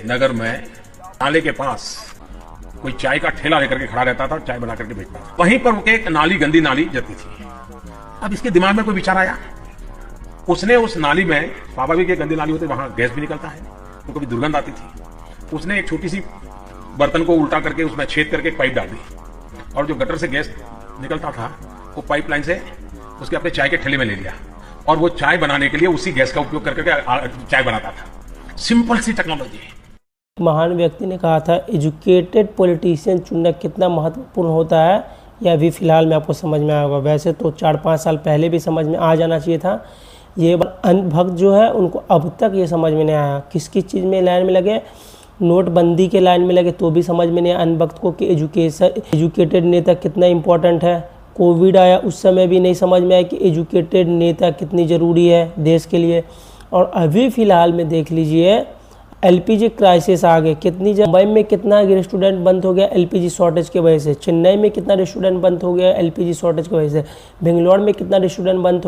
नगर में नाले के पास कोई चाय का ठेला लेकर के खड़ा रहता था, चाय बना करके बेचता था। वहीं पर एक नाली, गंदी नाली जाती थी। अब इसके दिमाग में कोई विचार आया, उसने उस नाली में, स्वाभाविक गंदी नाली होती, वहां गैस भी निकलता है तो कभी दुर्गंध आती थी। उसने एक छोटी सी बर्तन को उल्टा करके उसमें छेद करके एक पाइप डाल दी और जो गटर से गैस निकलता था वो पाइपलाइन से उसके अपने चाय के ठेले में ले लिया और वो चाय बनाने के लिए उसी गैस का उपयोग करके चाय बनाता था। सिंपल सी टेक्नोलॉजी। महान व्यक्ति ने कहा था, एजुकेटेड पॉलिटिशियन चुनना कितना महत्वपूर्ण होता है, यह अभी फिलहाल में आपको समझ में आया होगा। वैसे तो 4-5 साल पहले भी समझ में आ जाना चाहिए था। ये अंधभक्त जो है उनको अब तक ये समझ में नहीं आया। किस किस चीज़ में लाइन में लगे, नोटबंदी के लाइन में लगे तो भी समझ में नहीं आया अंधभक्त को कि एजुकेटेड नेता कितना इंपॉर्टेंट है। कोविड आया उस समय भी नहीं समझ में आया कि एजुकेटेड नेता कितनी ज़रूरी है देश के लिए। और अभी फ़िलहाल में देख लीजिए एलपीजी क्राइसिस आ गए। कितनी मुंबई में कितना रेस्टोरेंट बंद हो गया एलपीजी शॉर्टेज की वजह से, चेन्नई में कितना रेस्टोरेंट बंद हो गया एलपीजी शॉर्टेज की वजह से, बेंगलोर में कितना रेस्टोरेंट बंद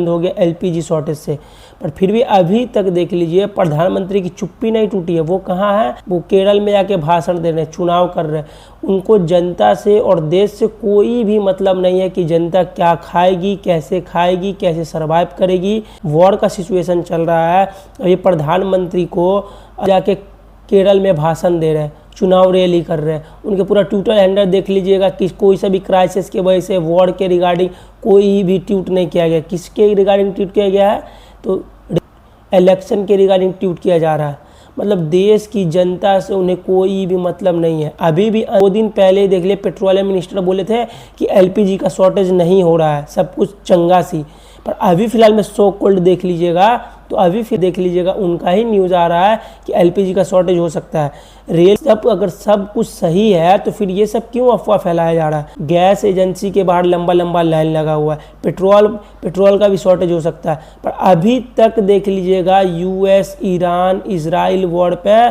हो गया एलपीजी शॉर्टेज से। पर फिर भी अभी तक देख लीजिए प्रधानमंत्री की चुप्पी नहीं टूटी है। वो कहाँ है, वो केरल में जाके भाषण दे रहे हैं, चुनाव कर रहे हैं। उनको जनता से और देश से कोई भी मतलब नहीं है कि जनता क्या खाएगी, कैसे सर्वाइव करेगी। वॉर का सिचुएशन चल रहा है और ये प्रधानमंत्री को जाके केरल में भाषण दे रहे हैं, चुनाव रैली कर रहे हैं। उनके पूरा ट्विटर हैंडल देख लीजिएगा कि कोई सा भी क्राइसिस के वजह से वॉर के रिगार्डिंग कोई भी ट्वीट नहीं किया गया। किसके रिगार्डिंग ट्वीट किया गया है, तो इलेक्शन के रिगार्डिंग ट्वीट किया जा रहा है। मतलब देश की जनता से उन्हें कोई भी मतलब नहीं है। अभी भी 2 दिन पहले ही देख लिए पेट्रोलियम मिनिस्टर बोले थे कि एलपीजी का शॉर्टेज नहीं हो रहा है, सब कुछ चंगा सी। पर अभी फ़िलहाल में सो कोल्ड देख लीजिएगा तो अभी फिर देख लीजिएगा उनका ही न्यूज़ आ रहा है कि एलपीजी का शॉर्टेज हो सकता है। अगर सब कुछ सही है तो फिर ये सब क्यों अफवाह फैलाया जा रहा है। गैस एजेंसी के बाहर लंबा लाइन लगा हुआ है, पेट्रोल का भी शॉर्टेज हो सकता है। पर अभी तक देख लीजिएगा यूएस, ईरान, इजराइल वॉर पे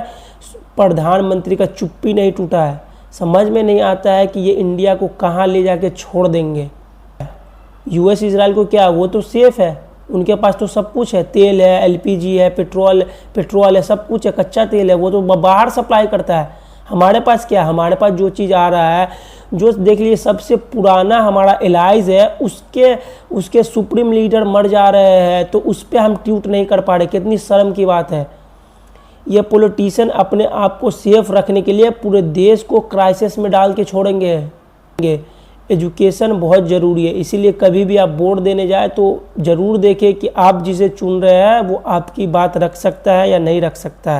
प्रधानमंत्री का चुप्पी नहीं टूटा है। समझ में नहीं आता है कि ये इंडिया को कहाँ ले जाके छोड़ देंगे। यूएस इजराइल को क्या, वो तो सेफ है, उनके पास तो सब कुछ है, तेल है, एलपीजी है, पेट्रोल है, सब कुछ है, कच्चा तेल है, वो तो बाहर सप्लाई करता है। हमारे पास क्या, हमारे पास जो चीज़ आ रहा है, जो देख लीजिए सबसे पुराना हमारा एलाइज है, उसके सुप्रीम लीडर मर जा रहे हैं तो उस पर हम ट्वीट नहीं कर पा रहे। कितनी शर्म की बात है। ये पॉलिटिशियन अपने आप को सेफ रखने के लिए पूरे देश को क्राइसिस में डाल के छोड़ेंगे। एजुकेशन बहुत ज़रूरी है, इसीलिए कभी भी आप वोट देने जाए तो ज़रूर देखें कि आप जिसे चुन रहे हैं वो आपकी बात रख सकता है या नहीं रख सकता है।